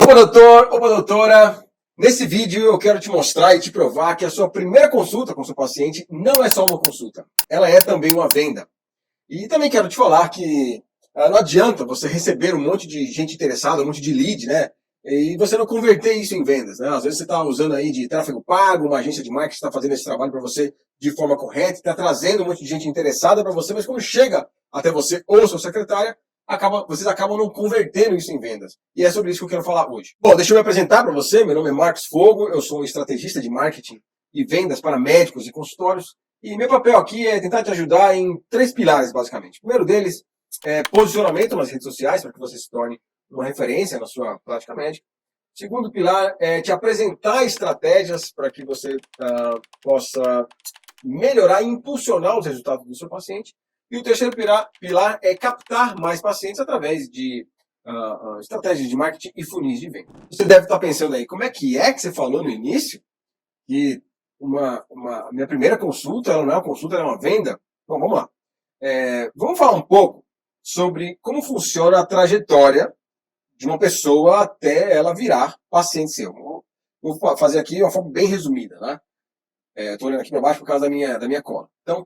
Opa, doutor, opa, doutora. Nesse vídeo eu quero te mostrar e te provar que a sua primeira consulta com o seu paciente não é só uma consulta. Ela é também uma venda. E também quero te falar que não adianta você receber um monte de gente interessada, um monte de lead, né? E você não converter isso em vendas, né? Às vezes você está usando aí de tráfego pago, uma agência de marketing está fazendo esse trabalho para você de forma correta, está trazendo um monte de gente interessada para você, mas quando chega até você ou sua secretária, vocês acabam não convertendo isso em vendas. E é sobre isso que eu quero falar hoje. Bom, deixa eu me apresentar para você. Meu nome é Marcos Fogo, eu sou um estrategista de marketing e vendas para médicos e consultórios. E meu papel aqui é tentar te ajudar em 3 pilares, basicamente. O primeiro deles é posicionamento nas redes sociais, para que você se torne uma referência na sua prática médica. O segundo pilar é te apresentar estratégias para que você possa melhorar e impulsionar os resultados do seu paciente. E o terceiro pilar é captar mais pacientes através de estratégias de marketing e funis de venda. Você deve estar pensando aí, como é que você falou no início que minha primeira consulta ela não é uma consulta, ela é uma venda? Bom, vamos lá. Vamos falar um pouco sobre como funciona a trajetória de uma pessoa até ela virar paciente seu. Vou fazer aqui de uma forma bem resumida, né? Estou olhando aqui para baixo por causa da minha cola. Então,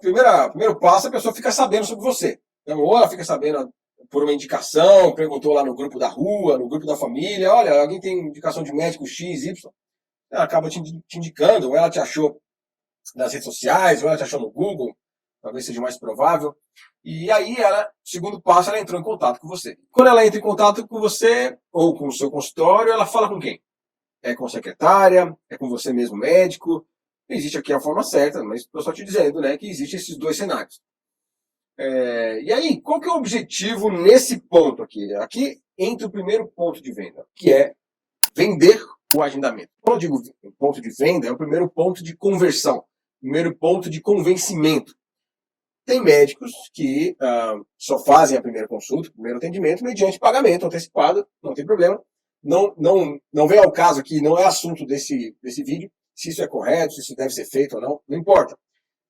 primeiro passo, a pessoa fica sabendo sobre você. Então, ou ela fica sabendo por uma indicação, perguntou lá no grupo da rua, no grupo da família, olha, alguém tem indicação de médico X, Y, ela acaba te indicando, ou ela te achou nas redes sociais, ou ela te achou no Google, talvez seja mais provável. E aí, segundo passo, ela entrou em contato com você. Quando ela entra em contato com você, ou com o seu consultório, ela fala com quem? É com a secretária? É com você mesmo, médico? Existe aqui a forma certa, mas estou só te dizendo, né, que existem esses 2 cenários. E aí, qual que é o objetivo nesse ponto aqui? Aqui entra o primeiro ponto de venda, que é vender o agendamento. Quando eu digo ponto de venda, é o primeiro ponto de conversão, primeiro ponto de convencimento. Tem médicos que só fazem a primeira consulta, o primeiro atendimento, mediante pagamento antecipado, não tem problema. Não vem ao caso aqui, não é assunto desse vídeo, se isso é correto, se isso deve ser feito ou não importa.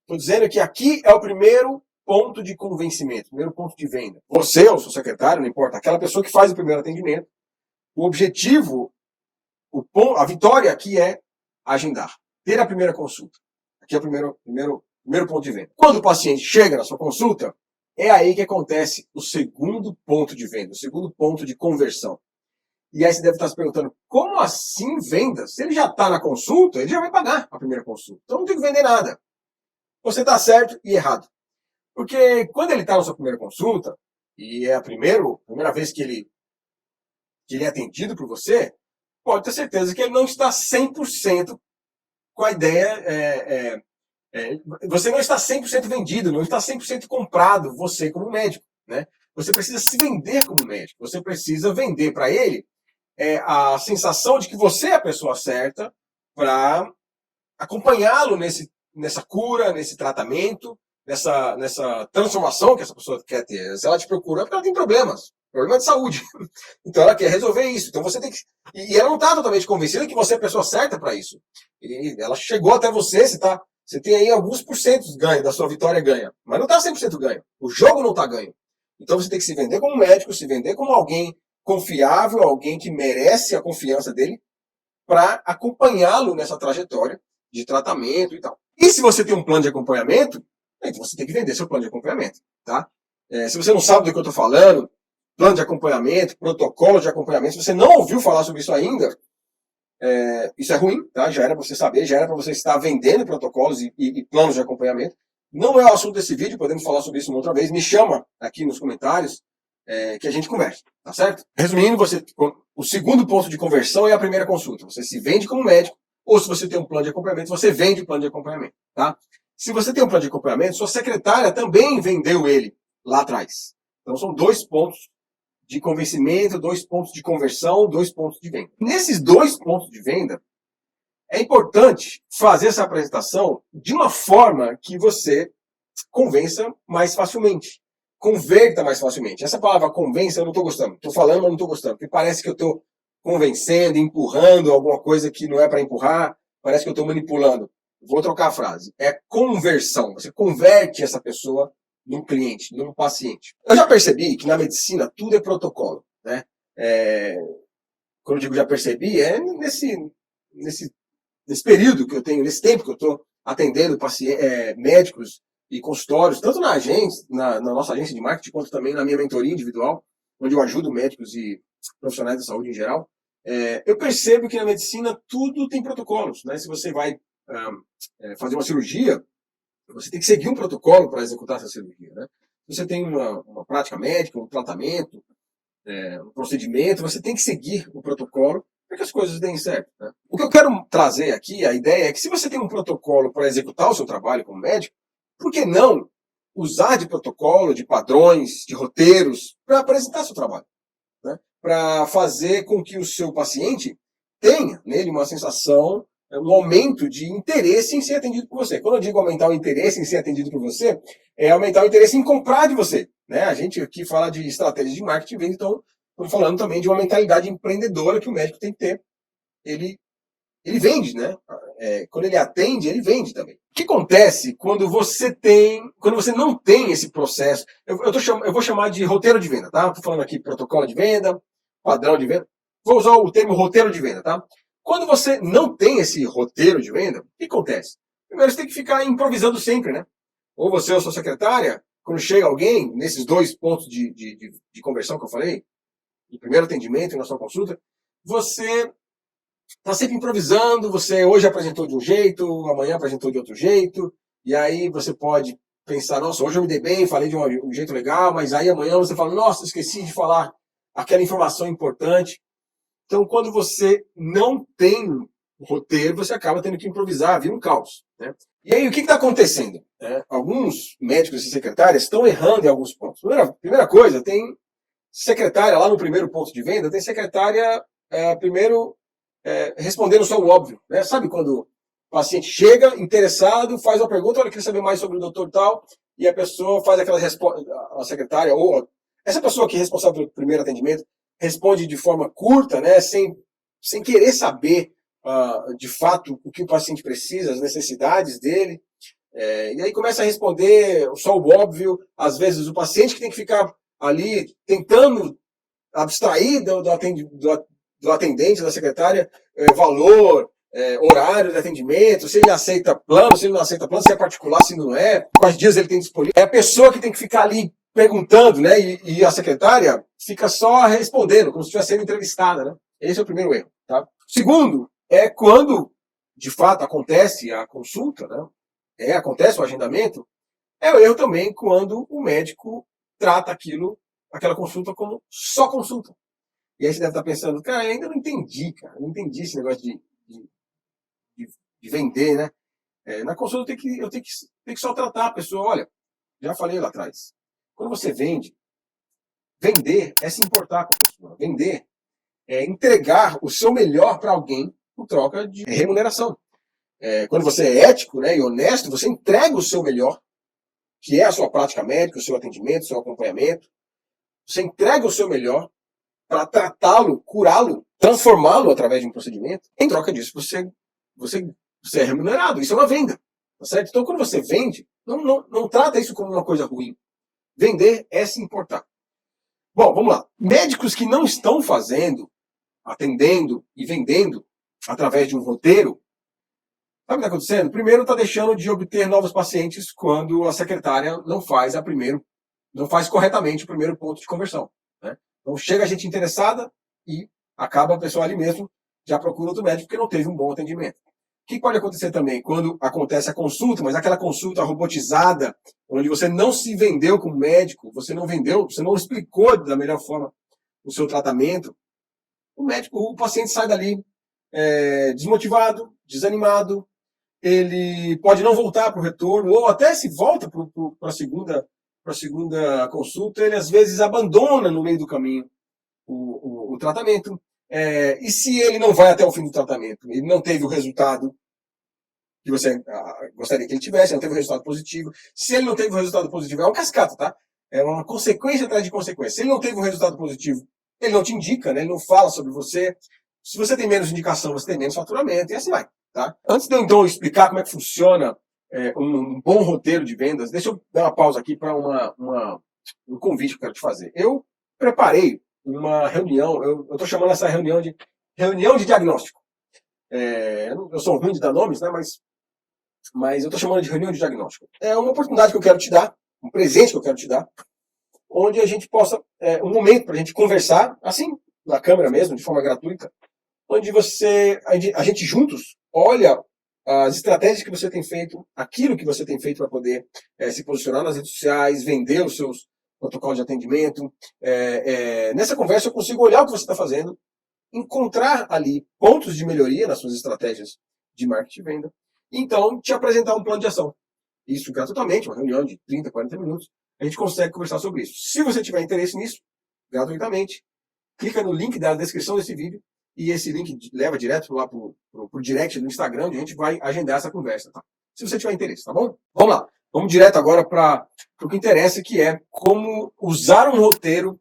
Estou dizendo que aqui é o primeiro ponto de convencimento, primeiro ponto de venda. Você ou seu secretário, não importa, aquela pessoa que faz o primeiro atendimento, o objetivo, a vitória aqui é agendar, ter a primeira consulta. Aqui é o primeiro ponto de venda. Quando o paciente chega na sua consulta, é aí que acontece o segundo ponto de venda, o segundo ponto de conversão. E aí você deve estar se perguntando, como assim venda? Se ele já está na consulta, ele já vai pagar a primeira consulta. Então não tem que vender nada. Você está certo e errado. Porque quando ele está na sua primeira consulta, e é a primeira vez que ele é atendido por você, pode ter certeza que ele não está 100% com a ideia... você não está 100% vendido, não está 100% comprado, você como médico, né? Você precisa se vender como médico. Você precisa vender para ele a sensação de que você é a pessoa certa para acompanhá-lo nessa cura, nesse tratamento, nessa transformação que essa pessoa quer ter. Se ela te procura é porque ela tem problema de saúde. Então ela quer resolver isso. Então você tem que... E ela não está totalmente convencida que você é a pessoa certa para isso. E ela chegou até você, você tem aí alguns porcentos ganho da sua vitória ganha. Mas não está 100% ganho. O jogo não está ganho. Então você tem que se vender como médico, se vender como alguém confiável, alguém que merece a confiança dele para acompanhá-lo nessa trajetória de tratamento e tal. E se você tem um plano de acompanhamento, então você tem que vender seu plano de acompanhamento, tá? Se você não sabe do que eu estou falando, plano de acompanhamento, protocolo de acompanhamento, se você não ouviu falar sobre isso ainda, isso é ruim, tá? Já era para você saber, já era para você estar vendendo protocolos e planos de acompanhamento. Não é o assunto desse vídeo, podemos falar sobre isso uma outra vez. Me chama aqui nos comentários que a gente conversa, tá certo? Resumindo, o segundo ponto de conversão é a primeira consulta. Você se vende como médico, ou se você tem um plano de acompanhamento, você vende o plano de acompanhamento, tá? Se você tem um plano de acompanhamento, sua secretária também vendeu ele lá atrás. Então são 2 pontos de convencimento, 2 pontos de conversão, 2 pontos de venda. Nesses 2 pontos de venda, é importante fazer essa apresentação de uma forma que você convença mais facilmente. Converta mais facilmente. Essa palavra convença eu não estou gostando. Estou falando, mas não estou gostando. Porque parece que eu estou convencendo, empurrando alguma coisa que não é para empurrar. Parece que eu estou manipulando. Vou trocar a frase. É conversão. Você converte essa pessoa num cliente, num paciente. Eu já percebi que na medicina tudo é protocolo, né? quando eu digo já percebi, é nesse período que eu tenho, nesse tempo que eu estou atendendo médicos e consultórios, tanto na agência, na nossa agência de marketing, quanto também na minha mentoria individual, onde eu ajudo médicos e profissionais da saúde em geral. Eu percebo que na medicina tudo tem protocolos, né? Se você vai fazer uma cirurgia, você tem que seguir um protocolo para executar essa cirurgia, né? Se você tem uma prática médica, um tratamento, um procedimento, você tem que seguir o protocolo para que as coisas deem certo, né? O que eu quero trazer aqui, a ideia é que se você tem um protocolo para executar o seu trabalho como médico, por que não usar de protocolo, de padrões, de roteiros para apresentar seu trabalho, né? Para fazer com que o seu paciente tenha nele uma sensação, um aumento de interesse em ser atendido por você. Quando eu digo aumentar o interesse em ser atendido por você, é aumentar o interesse em comprar de você, né? A gente aqui fala de estratégia de marketing, então estou falando também de uma mentalidade empreendedora que o médico tem que ter. Ele vende, né? Quando ele atende, ele vende também. O que acontece quando você não tem esse processo? Eu vou chamar de roteiro de venda, tá? Estou falando aqui protocolo de venda, padrão de venda. Vou usar o termo roteiro de venda, tá? Quando você não tem esse roteiro de venda, o que acontece? Primeiro você tem que ficar improvisando sempre, né? Ou você ou sua secretária, quando chega alguém, nesses 2 pontos de conversão que eu falei, no primeiro atendimento e na sua consulta, você está sempre improvisando, você hoje apresentou de um jeito, amanhã apresentou de outro jeito, e aí você pode pensar, nossa, hoje eu me dei bem, falei de um jeito legal, mas aí amanhã você fala, nossa, esqueci de falar aquela informação importante. Então, quando você não tem roteiro, você acaba tendo que improvisar, vira um caos, né? E aí, o que está acontecendo? Alguns médicos e secretárias estão errando em alguns pontos. Primeira coisa, tem secretária, lá no primeiro ponto de venda, tem secretária primeiro respondendo só o óbvio, né? Sabe quando o paciente chega interessado, faz uma pergunta, olha, eu queria saber mais sobre o doutor tal, e a pessoa faz aquela resposta, a secretária, ou essa pessoa que é responsável pelo primeiro atendimento, responde de forma curta, né? Sem querer saber de fato o que o paciente precisa, as necessidades dele. E aí começa a responder só o óbvio, às vezes o paciente que tem que ficar ali tentando abstrair do atendente, da secretária, valor, horário de atendimento, se ele aceita plano, se ele não aceita plano, se é particular, se não é, quais dias ele tem disponível. É a pessoa que tem que ficar ali perguntando, né? E a secretária fica só respondendo, como se estivesse sendo entrevistada, né? Esse é o primeiro erro, tá? Segundo, é quando, de fato, acontece a consulta, né? Acontece o agendamento, é o erro também quando o médico trata aquela consulta como só consulta. E aí você deve estar pensando, cara, eu ainda não entendi, cara. Não entendi esse negócio de vender, né? Na consulta eu tenho que só tratar a pessoa. Olha, já falei lá atrás. Quando você vender é se importar com a pessoa. Vender é entregar o seu melhor para alguém por troca de remuneração. Quando você é ético, né, e honesto, você entrega o seu melhor, que é a sua prática médica, o seu atendimento, o seu acompanhamento. Você entrega o seu melhor para tratá-lo, curá-lo, transformá-lo através de um procedimento. Em troca disso, você é remunerado. Isso é uma venda. Tá certo? Então, quando você vende, não trata isso como uma coisa ruim. Vender é se importar. Bom, vamos lá. Médicos que não estão atendendo e vendendo através de um roteiro, sabe o que está acontecendo? Primeiro, está deixando de obter novos pacientes quando a secretária não faz corretamente o primeiro ponto de conversão, né? Então chega a gente interessada e acaba a pessoa ali mesmo, já procura outro médico porque não teve um bom atendimento. O que pode acontecer também? Quando acontece a consulta, mas aquela consulta robotizada, onde você não se vendeu como médico, você não explicou da melhor forma o seu tratamento, o paciente sai dali desmotivado, desanimado, ele pode não voltar para o retorno, ou até se volta para a segunda consulta, ele às vezes abandona no meio do caminho o tratamento. E se ele não vai até o fim do tratamento, ele não teve o resultado que você gostaria que ele tivesse, não teve o resultado positivo. Se ele não teve o resultado positivo, é uma cascata, tá? É uma consequência atrás de consequência. Se ele não teve o resultado positivo, ele não te indica, né? Ele não fala sobre você. Se você tem menos indicação, você tem menos faturamento, e assim vai, tá? Antes de eu então explicar como é que funciona um bom roteiro de vendas, deixa eu dar uma pausa aqui para um convite que eu quero te fazer. Eu preparei uma reunião, eu estou chamando essa reunião de reunião de diagnóstico. Eu sou ruim de dar nomes, né? Mas eu estou chamando de reunião de diagnóstico. É uma oportunidade que eu quero te dar, um presente que eu quero te dar, onde a gente possa, um momento para a gente conversar, assim, na câmera mesmo, de forma gratuita, onde a gente juntos olha as estratégias que você tem feito, aquilo que você tem feito para poder se posicionar nas redes sociais, vender os seus protocolos de atendimento. Nessa conversa eu consigo olhar o que você está fazendo, encontrar ali pontos de melhoria nas suas estratégias de marketing e venda, e então te apresentar um plano de ação. Isso gratuitamente, uma reunião de 30, 40 minutos, a gente consegue conversar sobre isso. Se você tiver interesse nisso, gratuitamente, clica no link da descrição desse vídeo, e esse link leva direto lá pro direct do Instagram, onde a gente vai agendar essa conversa, tá? Se você tiver interesse, tá bom? Vamos lá. Vamos direto agora para o que interessa, que é como usar um roteiro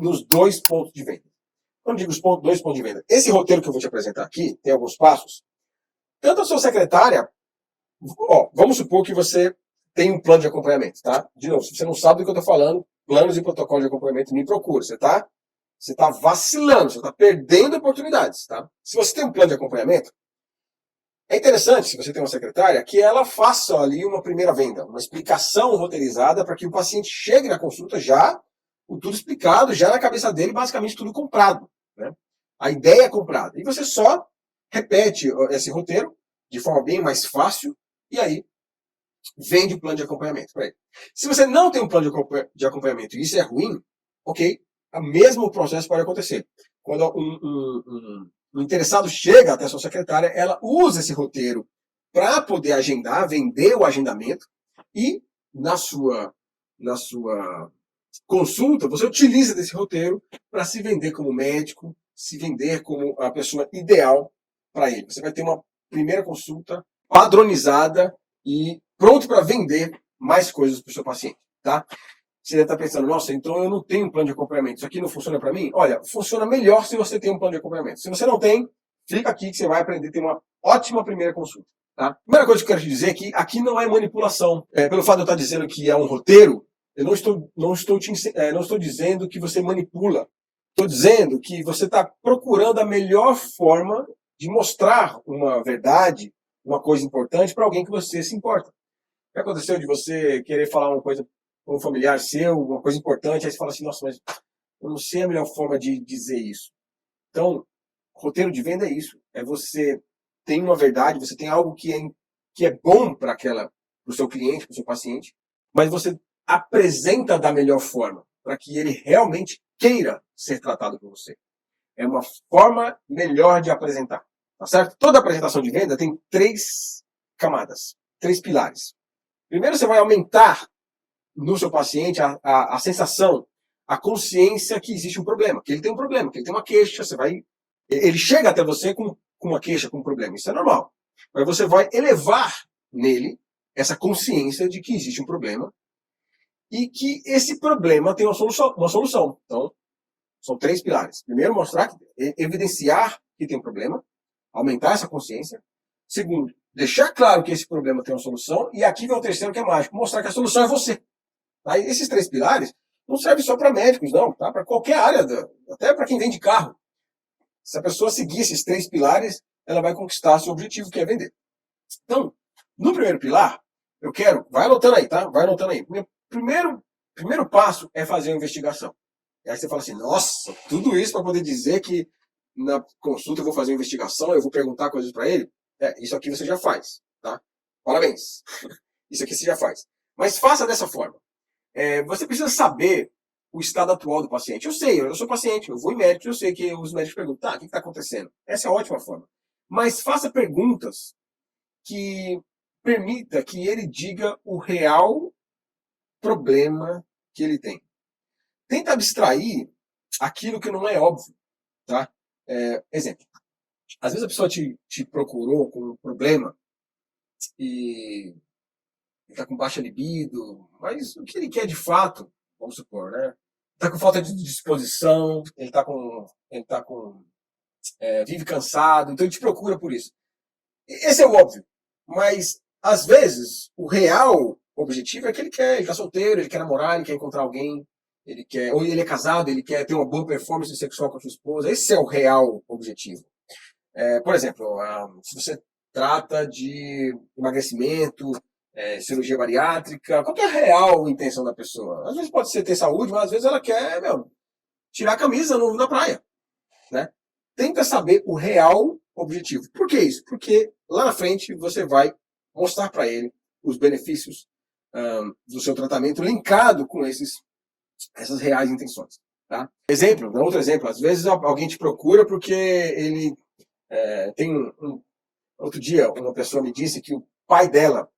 nos 2 pontos de venda. Quando digo os 2 pontos de venda, esse roteiro que eu vou te apresentar aqui tem alguns passos. Tanto a sua secretária, vamos supor que você tem um plano de acompanhamento, tá? De novo, se você não sabe do que eu estou falando, planos e protocolos de acompanhamento, me procura. Você está vacilando, você está perdendo oportunidades, tá? Se você tem um plano de acompanhamento, é interessante, se você tem uma secretária, que ela faça ali uma primeira venda, uma explicação roteirizada para que o paciente chegue na consulta já com tudo explicado, já na cabeça dele, basicamente tudo comprado, né? A ideia é comprada. E você só repete esse roteiro de forma bem mais fácil e aí vende o plano de acompanhamento para ele. Se você não tem um plano de acompanhamento e isso é ruim, ok, o mesmo processo pode acontecer. Quando um interessado chega até a sua secretária, ela usa esse roteiro para poder agendar, vender o agendamento e na sua consulta, você utiliza desse roteiro para se vender como médico, se vender como a pessoa ideal para ele. Você vai ter uma primeira consulta padronizada e pronto para vender mais coisas para o seu paciente, tá? Você deve estar pensando, nossa, então eu não tenho um plano de acompanhamento, isso aqui não funciona para mim? Olha, funciona melhor se você tem um plano de acompanhamento. Se você não tem, fica aqui que você vai aprender a ter uma ótima primeira consulta, tá? Primeira coisa que eu quero te dizer é que aqui não é manipulação. Pelo fato de eu estar dizendo que é um roteiro, eu não estou dizendo que você manipula. Estou dizendo que você está procurando a melhor forma de mostrar uma verdade, uma coisa importante para alguém que você se importa. O que aconteceu de você querer falar uma coisa com um familiar seu, uma coisa importante, aí você fala assim, nossa, mas eu não sei a melhor forma de dizer isso. Então, roteiro de venda é isso. É você tem uma verdade, você tem algo que é bom para o seu cliente, para o seu paciente, mas você apresenta da melhor forma, para que ele realmente queira ser tratado por você. É uma forma melhor de apresentar, tá certo? Toda apresentação de venda tem 3 camadas, 3 pilares. Primeiro, você vai aumentar no seu paciente a sensação, a consciência que existe um problema, que ele tem um problema, que ele tem uma queixa, ele chega até você com uma queixa, com um problema, isso é normal. Mas você vai elevar nele essa consciência de que existe um problema e que esse problema tem uma solução. Então, são 3 pilares. Primeiro, evidenciar que tem um problema, aumentar essa consciência. Segundo, deixar claro que esse problema tem uma solução. E aqui vem o terceiro, que é mágico, mostrar que a solução é você. Tá? E esses 3 pilares não servem só para médicos, não, tá? Para qualquer área, até para quem vende carro. Se a pessoa seguir esses 3 pilares, ela vai conquistar seu objetivo, que é vender. Então, no primeiro pilar, vai anotando aí, tá? Vai anotando aí. Primeiro passo é fazer uma investigação. E aí você fala assim, nossa, tudo isso para poder dizer que na consulta eu vou fazer uma investigação, eu vou perguntar coisas para ele? Isso aqui você já faz, tá? Parabéns. Isso aqui você já faz. Mas faça dessa forma. Você precisa saber o estado atual do paciente. Eu sei, eu sou paciente, eu vou em médico, eu sei que os médicos perguntam, tá, o que está acontecendo? Essa é a ótima forma. Mas faça perguntas que permita que ele diga o real problema que ele tem. Tenta abstrair aquilo que não é óbvio, tá? Exemplo. Às vezes a pessoa te procurou com um problema e está com baixa libido, mas o que ele quer de fato, vamos supor, né? Está com falta de disposição, vive cansado, então ele te procura por isso. Esse é o óbvio. Mas, às vezes, o real objetivo é que ele está solteiro, ele quer namorar, ele quer encontrar alguém. ou ele é casado, ele quer ter uma boa performance sexual com a sua esposa. Esse é o real objetivo. Por exemplo, se você trata de emagrecimento, cirurgia bariátrica, qual que é a real intenção da pessoa? Às vezes pode ser ter saúde, mas às vezes ela quer, tirar a camisa na praia, né? Tenta saber o real objetivo. Por que isso? Porque lá na frente você vai mostrar para ele os benefícios do seu tratamento linkado com essas reais intenções. Tá? Outro exemplo, às vezes alguém te procura porque ele tem outro dia uma pessoa me disse que o pai dela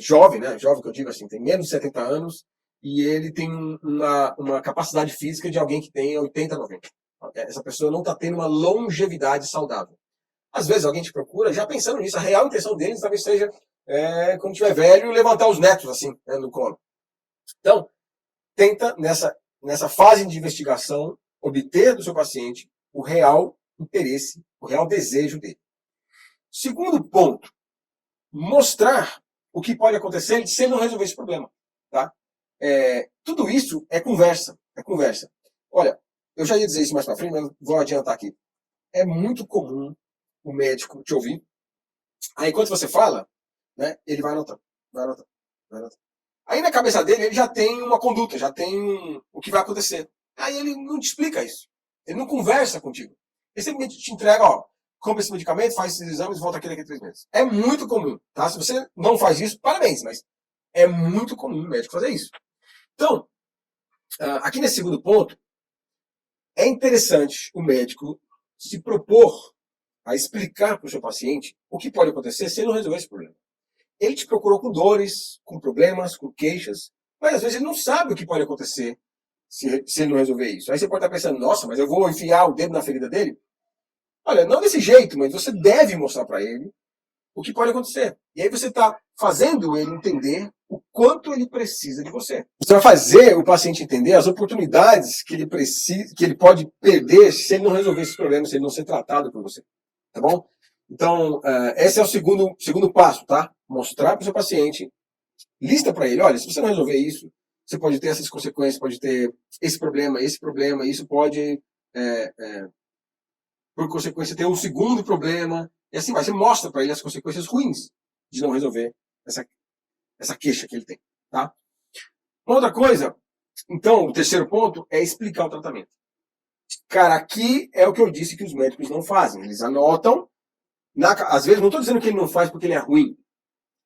jovem, né? Jovem que eu digo assim, tem menos de 70 anos e ele tem uma capacidade física de alguém que tem 80, 90. Essa pessoa não está tendo uma longevidade saudável. Às vezes alguém te procura já pensando nisso, a real intenção deles talvez seja, quando tiver velho, levantar os netos assim, no colo. Então, tenta, nessa fase de investigação, obter do seu paciente o real interesse, o real desejo dele. Segundo ponto, mostrar o que pode acontecer se ele não resolver esse problema. Tá? Tudo isso é conversa. Olha, eu já ia dizer isso mais para frente, mas vou adiantar aqui. É muito comum o médico te ouvir. Aí, enquanto você fala, né, ele vai anotando. Aí, na cabeça dele, ele já tem uma conduta, já tem o que vai acontecer. Aí, ele não te explica isso. Ele não conversa contigo. Ele simplesmente te entrega, compra esse medicamento, faz esses exames e volta aqui daqui a 3 meses. É muito comum, tá? Se você não faz isso, parabéns, mas é muito comum o médico fazer isso. Então, aqui nesse segundo ponto, é interessante o médico se propor a explicar para o seu paciente o que pode acontecer se ele não resolver esse problema. Ele te procurou com dores, com problemas, com queixas, mas às vezes ele não sabe o que pode acontecer se ele não resolver isso. Aí você pode estar pensando, nossa, mas eu vou enfiar o dedo na ferida dele? Olha, não desse jeito, mas você deve mostrar para ele o que pode acontecer. E aí você está fazendo ele entender o quanto ele precisa de você. Você vai fazer o paciente entender as oportunidades que ele pode perder se ele não resolver esse problema, se ele não ser tratado por você. Tá bom? Então, esse é o segundo passo, tá? Mostrar para o seu paciente, lista para ele, olha, se você não resolver isso, você pode ter essas consequências, pode ter esse problema, isso pode, por consequência, ter um segundo problema, e assim vai. Você mostra para ele as consequências ruins de não resolver essa queixa que ele tem, tá? Uma outra coisa, então, o terceiro ponto é explicar o tratamento. Cara, aqui é o que eu disse que os médicos não fazem. Eles anotam, às vezes não estou dizendo que ele não faz porque ele é ruim,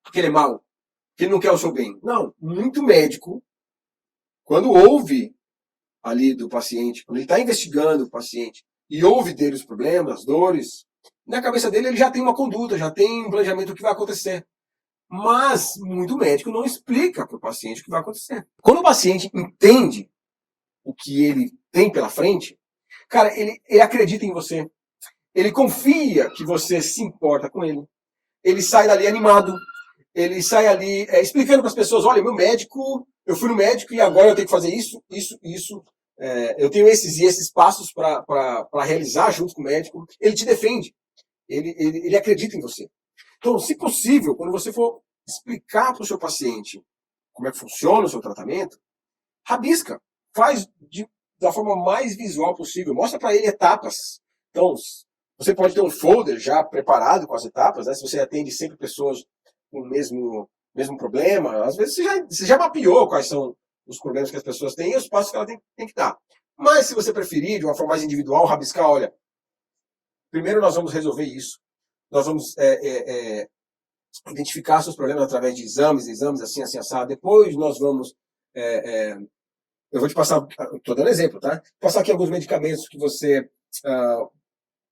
porque ele é mau, que ele não quer o seu bem. Não, muito médico, quando ouve ali do paciente, quando ele está investigando o paciente e ouve dele os problemas, as dores, na cabeça dele ele já tem uma conduta, já tem um planejamento do que vai acontecer. Mas muito médico não explica para o paciente o que vai acontecer. Quando o paciente entende o que ele tem pela frente, cara, ele acredita em você. Ele confia que você se importa com ele. Ele sai dali animado. Ele sai ali explicando para as pessoas, olha, eu fui no médico e agora eu tenho que fazer isso. Eu tenho esses e esses passos para realizar junto com o médico. Ele te defende. Ele acredita em você. Então, se possível, quando você for explicar para o seu paciente como é que funciona o seu tratamento, rabisca. Faz da forma mais visual possível. Mostra para ele etapas. Então, você pode ter um folder já preparado com as etapas, né? Se você atende sempre pessoas com o mesmo problema, às vezes você já mapeou quais são os problemas que as pessoas têm e os passos que ela tem que dar. Mas se você preferir, de uma forma mais individual, rabiscar, olha, primeiro nós vamos resolver isso. Nós vamos identificar seus problemas através de exames assim, assado. Depois nós vamos... eu vou te passar... Estou dando exemplo, tá? Vou passar aqui alguns medicamentos que você...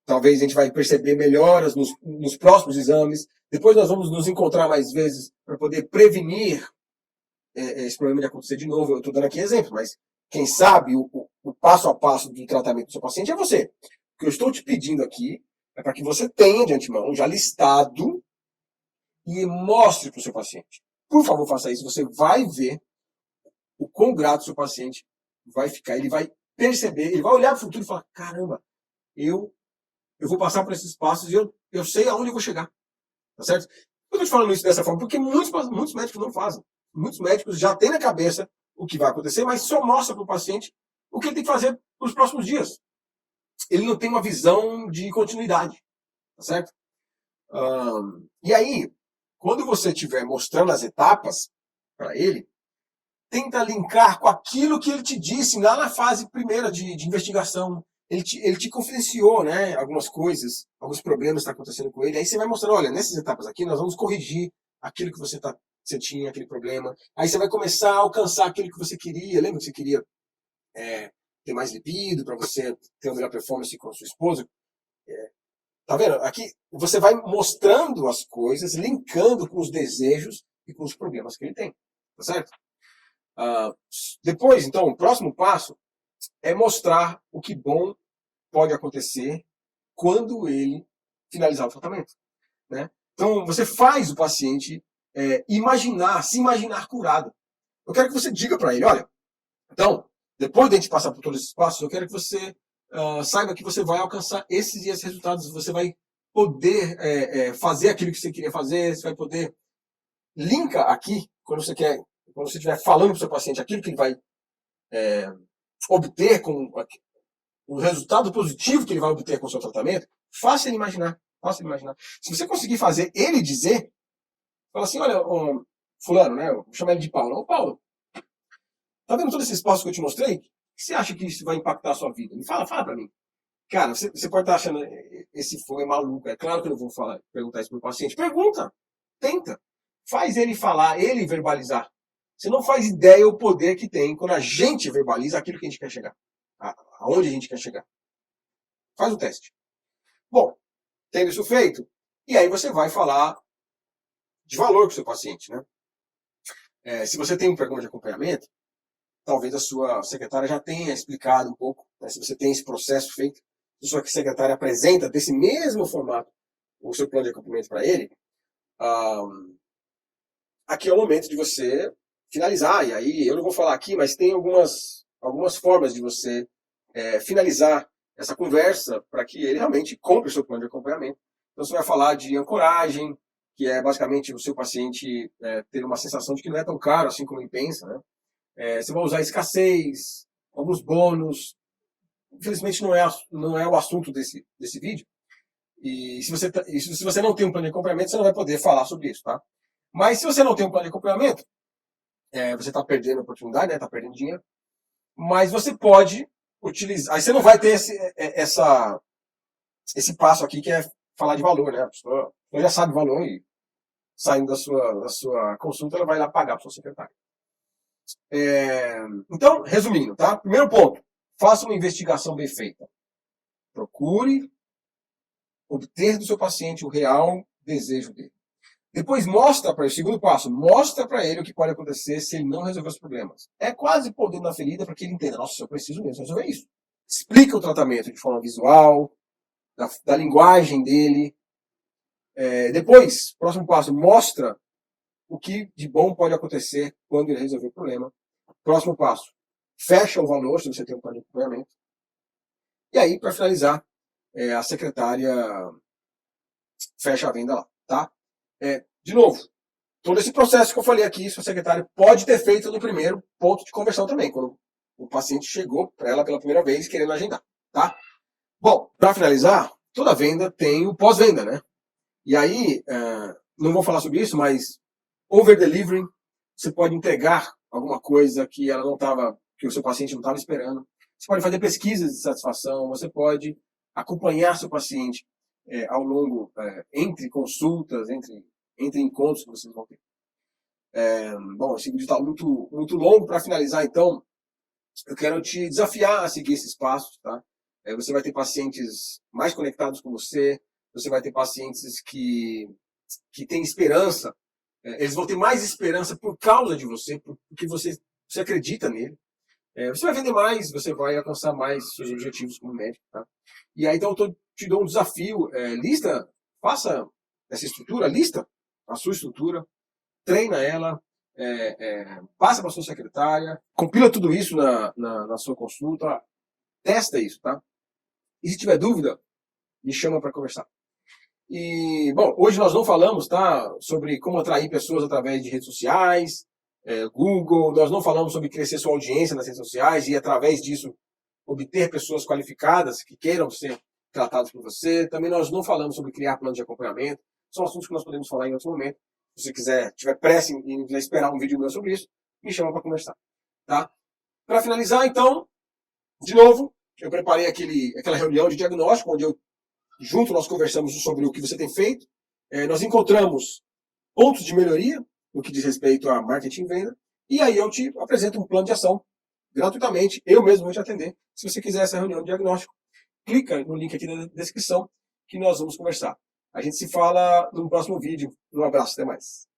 talvez a gente vai perceber melhoras nos próximos exames. Depois nós vamos nos encontrar mais vezes para poder prevenir esse problema de acontecer de novo. Eu estou dando aqui exemplo, mas quem sabe o passo a passo do tratamento do seu paciente é você. O que eu estou te pedindo aqui é para que você tenha de antemão já listado e mostre para o seu paciente. Por favor, faça isso. Você vai ver o quão grato o seu paciente vai ficar. Ele vai perceber, ele vai olhar para o futuro e falar, caramba, eu vou passar por esses passos e eu sei aonde eu vou chegar. Tá certo? Eu estou te falando isso dessa forma porque muitos médicos não fazem. Muitos médicos já têm na cabeça o que vai acontecer, mas só mostra para o paciente o que ele tem que fazer nos próximos dias. Ele não tem uma visão de continuidade, tá certo? E aí, quando você estiver mostrando as etapas para ele, tenta linkar com aquilo que ele te disse lá na fase primeira de investigação. Ele te confidenciou, né, algumas coisas, alguns problemas que estão acontecendo com ele. Aí você vai mostrando, olha, nessas etapas aqui nós vamos corrigir aquilo que você tinha, aquele problema. Aí você vai começar a alcançar aquilo que você queria. Lembra que você queria ter mais libido, para você ter uma melhor performance com a sua esposa? Tá vendo? Aqui você vai mostrando as coisas, linkando com os desejos e com os problemas que ele tem. Tá certo? Depois, então, o próximo passo é mostrar o que bom pode acontecer quando ele finalizar o tratamento, né? Então, você faz o paciente se imaginar curado. Eu quero que você diga para ele, olha, então, depois de a gente passar por todos esses passos, eu quero que você saiba que você vai alcançar esses e esses resultados, você vai poder fazer aquilo que você queria fazer, você vai poder linka aqui, quando você estiver falando para o seu paciente aquilo que ele vai obter com o resultado positivo que ele vai obter com o seu tratamento, faça ele imaginar. Se você conseguir fazer ele dizer, fala assim, olha, fulano, né? Eu vou chamar ele de Paulo. Ô, Paulo, tá vendo todos esses passos que eu te mostrei? O que você acha que isso vai impactar a sua vida? Me fala pra mim. Cara, você pode estar achando, esse foi maluco. É claro que eu não vou perguntar isso pro paciente. Pergunta, tenta. Faz ele falar, ele verbalizar. Você não faz ideia o poder que tem quando a gente verbaliza aquilo que a gente quer chegar. Aonde a gente quer chegar. Faz o teste. Bom, tendo isso feito, e aí você vai falar de valor com o seu paciente, né? Se você tem um programa de acompanhamento, talvez a sua secretária já tenha explicado um pouco, né? Se você tem esse processo feito, se a sua secretária apresenta desse mesmo formato o seu plano de acompanhamento para ele, aqui é o momento de você finalizar, e aí eu não vou falar aqui, mas tem algumas formas de você finalizar essa conversa para que ele realmente compre o seu plano de acompanhamento. Então você vai falar de ancoragem, que é basicamente o seu paciente ter uma sensação de que não é tão caro assim como ele pensa, né? Você vai usar escassez, alguns bônus. Infelizmente não é o assunto desse vídeo. E se você não tem um plano de acompanhamento, você não vai poder falar sobre isso, tá? Mas se você não tem um plano de acompanhamento, você está perdendo a oportunidade, né? Está perdendo dinheiro. Mas você pode utilizar. Aí você não vai ter esse passo aqui que é falar de valor, né? A pessoa já sabe o valor e saindo da sua consulta, ela vai lá pagar para o seu secretário. Então, resumindo, tá? Primeiro ponto, faça uma investigação bem feita. Procure obter do seu paciente o real desejo dele. Depois mostra para ele, segundo passo, mostra para ele o que pode acontecer se ele não resolver os problemas. É quase pôr dentro da ferida para que ele entenda, nossa, eu preciso mesmo resolver isso. Explica o tratamento de forma visual, da linguagem dele. Depois, próximo passo, mostra o que de bom pode acontecer quando ele resolver o problema. Próximo passo, fecha o valor, se você tem um plano de acompanhamento. E aí, para finalizar, a secretária fecha a venda lá, tá? De novo, todo esse processo que eu falei aqui, sua secretária pode ter feito no primeiro ponto de conversão também, quando o paciente chegou para ela pela primeira vez querendo agendar, tá? Bom, para finalizar, toda venda tem o pós-venda, né? E aí, não vou falar sobre isso, mas over-delivering, você pode entregar alguma coisa que que o seu paciente não estava esperando. Você pode fazer pesquisas de satisfação, você pode acompanhar seu paciente ao longo, entre consultas, entre encontros que vocês vão ter. Bom, esse vídeo está muito, muito longo. Para finalizar, então, eu quero te desafiar a seguir esses passos, tá? Você vai ter pacientes mais conectados com você, você vai ter pacientes que têm esperança, eles vão ter mais esperança por causa de você, porque você acredita nele. Você vai vender mais, você vai alcançar mais seus objetivos como médico, tá? E aí, então, eu te dou um desafio, faça essa estrutura, lista a sua estrutura, treina ela, passa para a sua secretária, compila tudo isso na sua consulta, testa isso, tá? E se tiver dúvida, me chama para conversar. E, bom, hoje nós não falamos, tá, sobre como atrair pessoas através de redes sociais, Google, nós não falamos sobre crescer sua audiência nas redes sociais e, através disso, obter pessoas qualificadas que queiram ser tratados por você. Também nós não falamos sobre criar plano de acompanhamento. São assuntos que nós podemos falar em outro momento. Se você tiver pressa e quiser esperar um vídeo meu sobre isso, me chama para conversar. Tá? Para finalizar, então, de novo, eu preparei aquela reunião de diagnóstico, onde junto nós conversamos sobre o que você tem feito. Nós encontramos pontos de melhoria no que diz respeito a marketing e venda. E aí eu te apresento um plano de ação gratuitamente. Eu mesmo vou te atender. Se você quiser essa reunião de diagnóstico, clica no link aqui na descrição que nós vamos conversar. A gente se fala no próximo vídeo. Um abraço, até mais.